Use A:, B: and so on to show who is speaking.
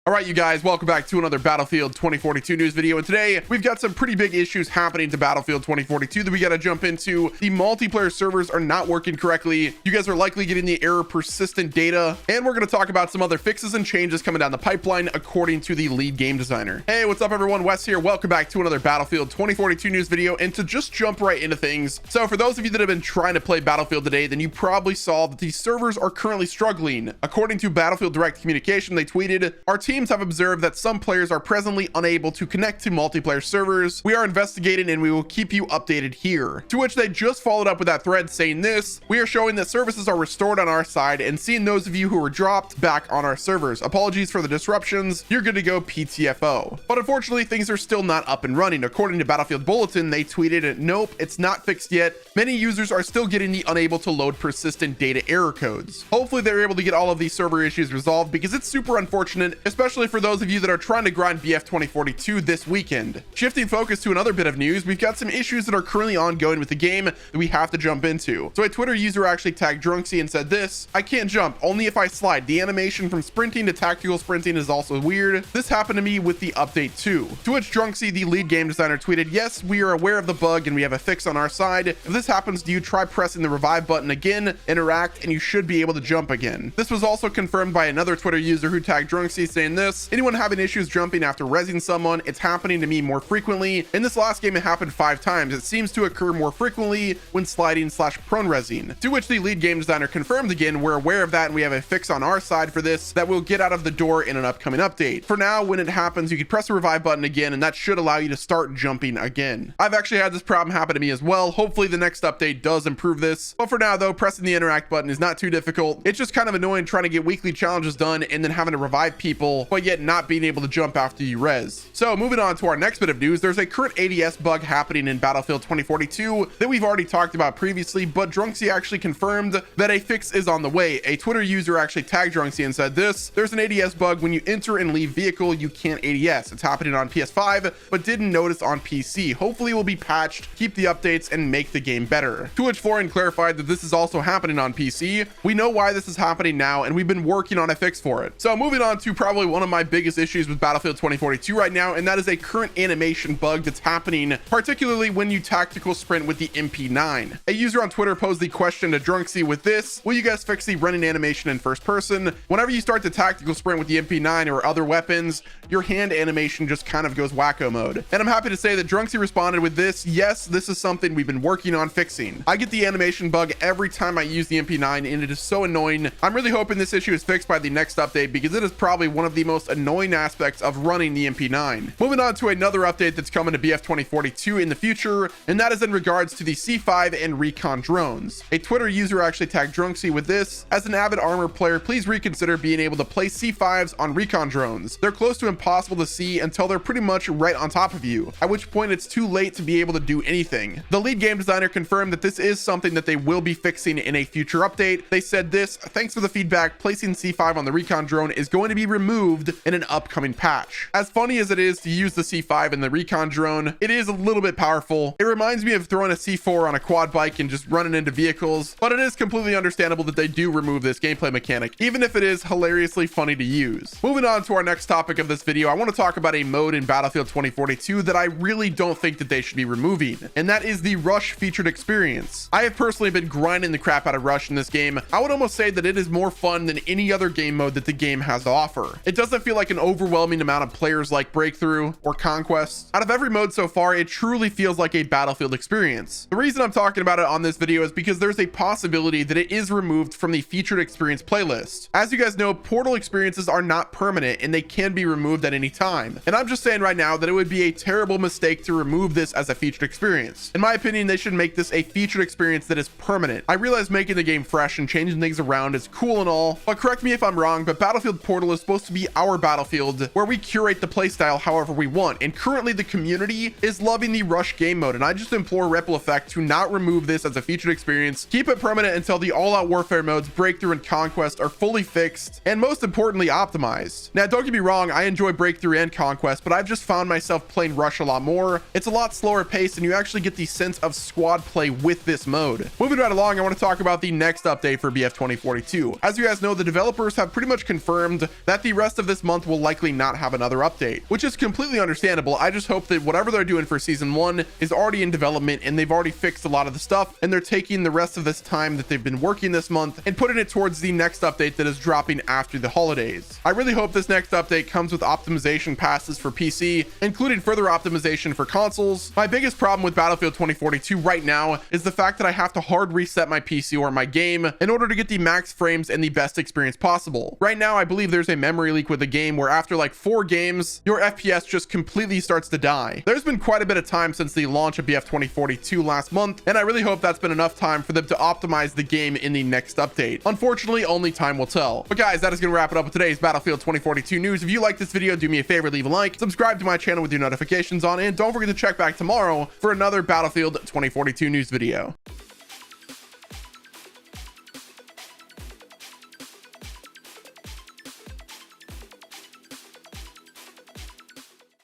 A: All right, you guys, welcome back to another Battlefield 2042 news video. And today we've got some pretty big issues happening to Battlefield 2042 that we got to jump into. The multiplayer servers are not working correctly. You guys are likely getting the error persistent data. And we're going to talk about some other fixes and changes coming down the pipeline, according to the lead game designer. Hey, what's up, everyone? Wes here. Welcome back to another Battlefield 2042 news video. And to just jump right into things. So for those of you that have been trying to play Battlefield today, then you probably saw that the servers are currently struggling. According to Battlefield Direct Communication, they tweeted, "Our teams have observed that some players are presently unable to connect to multiplayer servers. We are investigating and we will keep you updated here." To which they just followed up with that thread saying this: "We are showing that services are restored on our side and seeing those of you who were dropped back on our servers. Apologies for the disruptions. You're good to go, PTFO." But unfortunately, things are still not up and running. According to Battlefield Bulletin, they tweeted, "Nope, it's not fixed yet. Many users are still getting the unable to load persistent data error codes." Hopefully they're able to get all of these server issues resolved, because it's super unfortunate, especially for those of you that are trying to grind BF 2042 this weekend. Shifting focus to another bit of news, we've got some issues that are currently ongoing with the game that we have to jump into. So a Twitter user actually tagged Drunksy and said this: "I can't jump, only if I slide. The animation from sprinting to tactical sprinting is also weird. This happened to me with the update too." To which Drunksy, the lead game designer, tweeted, "Yes, we are aware of the bug and we have a fix on our side. If this happens to you, try pressing the revive button again, interact, and you should be able to jump again." This was also confirmed by another Twitter user who tagged Drunksy saying this: "Anyone having issues jumping after rezzing someone? It's happening to me more frequently. In this last game, it happened 5 times. It seems to occur more frequently when sliding / prone rezzing." To which the lead game designer confirmed again, "We're aware of that and we have a fix on our side for this that will get out of the door in an upcoming update. For now, when it happens, you can press the revive button again and that should allow you to start jumping again." I've actually had this problem happen to me as well. Hopefully the next update does improve this. But for now though, pressing the interact button is not too difficult. It's just kind of annoying trying to get weekly challenges done and then having to revive people, but yet not being able to jump after you res. So moving on to our next bit of news, there's a current ADS bug happening in Battlefield 2042 that we've already talked about previously, but Drunksy actually confirmed that a fix is on the way. A Twitter user actually tagged Drunksy and said this: "There's an ADS bug when you enter and leave vehicle, you can't ADS. It's happening on PS5, but didn't notice on PC. Hopefully it will be patched, keep the updates, and make the game better." To which Florian clarified that this is also happening on PC. "We know why this is happening now, and we've been working on a fix for it." So moving on to probably one of my biggest issues with Battlefield 2042 right now, and that is a current animation bug that's happening, particularly when you tactical sprint with the MP9. A user on Twitter posed the question to Drunksy with this: "Will you guys fix the running animation in first person? Whenever you start the tactical sprint with the MP9 or other weapons, your hand animation just kind of goes wacko mode." And I'm happy to say that Drunksy responded with this: "Yes, this is something we've been working on fixing. I get the animation bug every time I use the MP9 and it is so annoying. I'm really hoping this issue is fixed by the next update, because it is probably one of the most annoying aspects of running the MP9. Moving on to another update that's coming to BF 2042 in the future, and that is in regards to the C5 and recon drones. A Twitter user actually tagged Drunksy with this: "As an avid armor player, please reconsider being able to place C5s on recon drones. They're close to impossible to see until they're pretty much right on top of you, at which point it's too late to be able to do anything." The lead game designer confirmed that this is something that they will be fixing in a future update. They said this: "Thanks for the feedback. Placing C5 on the recon drone is going to be removed in an upcoming patch." As funny as it is to use the C5 in the recon drone, it is a little bit powerful. It reminds me of throwing a C4 on a quad bike and just running into vehicles, but it is completely understandable that they do remove this gameplay mechanic, even if it is hilariously funny to use. Moving on to our next topic of this video, I want to talk about a mode in Battlefield 2042 that I really don't think that they should be removing, and that is the Rush featured experience. I have personally been grinding the crap out of Rush in this game. I would almost say that it is more fun than any other game mode that the game has to offer. It doesn't feel like an overwhelming amount of players like Breakthrough or Conquest. Out of every mode so far, it truly feels like a Battlefield experience. The reason I'm talking about it on this video is because there's a possibility that it is removed from the featured experience playlist. As you guys know, portal experiences are not permanent and they can be removed at any time. And I'm just saying right now that it would be a terrible mistake to remove this as a featured experience. In my opinion, they should make this a featured experience that is permanent. I realize making the game fresh and changing things around is cool and all, but correct me if I'm wrong, but Battlefield Portal is supposed to be our Battlefield where we curate the playstyle however we want. And currently the community is loving the Rush game mode, and I just implore Ripple Effect to not remove this as a featured experience. Keep it permanent until the all-out warfare modes, Breakthrough and Conquest, are fully fixed and most importantly optimized. Now don't get me wrong, I enjoy Breakthrough and Conquest, but I've just found myself playing Rush a lot more. It's a lot slower paced and you actually get the sense of squad play with this mode. Moving right along, I want to talk about the next update for BF 2042. As you guys know, the developers have pretty much confirmed that the rest rest of this month will likely not have another update, which is completely understandable. I just hope that whatever they're doing for season 1 is already in development and they've already fixed a lot of the stuff, and they're taking the rest of this time that they've been working this month and putting it towards the next update that is dropping after the holidays. I really hope this next update comes with optimization passes for PC, including further optimization for consoles. My biggest problem with Battlefield 2042 right now is the fact that I have to hard reset my PC or my game in order to get the max frames and the best experience possible. Right now, I believe there's a memory leak with the game where after like 4 games, your FPS just completely starts to die. There's been quite a bit of time since the launch of BF 2042 last month, and I really hope that's been enough time for them to optimize the game in the next update. Unfortunately, only time will tell. But guys, that is going to wrap it up with today's Battlefield 2042 news. If you like this video, do me a favor, leave a like, subscribe to my channel with your notifications on, and don't forget to check back tomorrow for another Battlefield 2042 news video.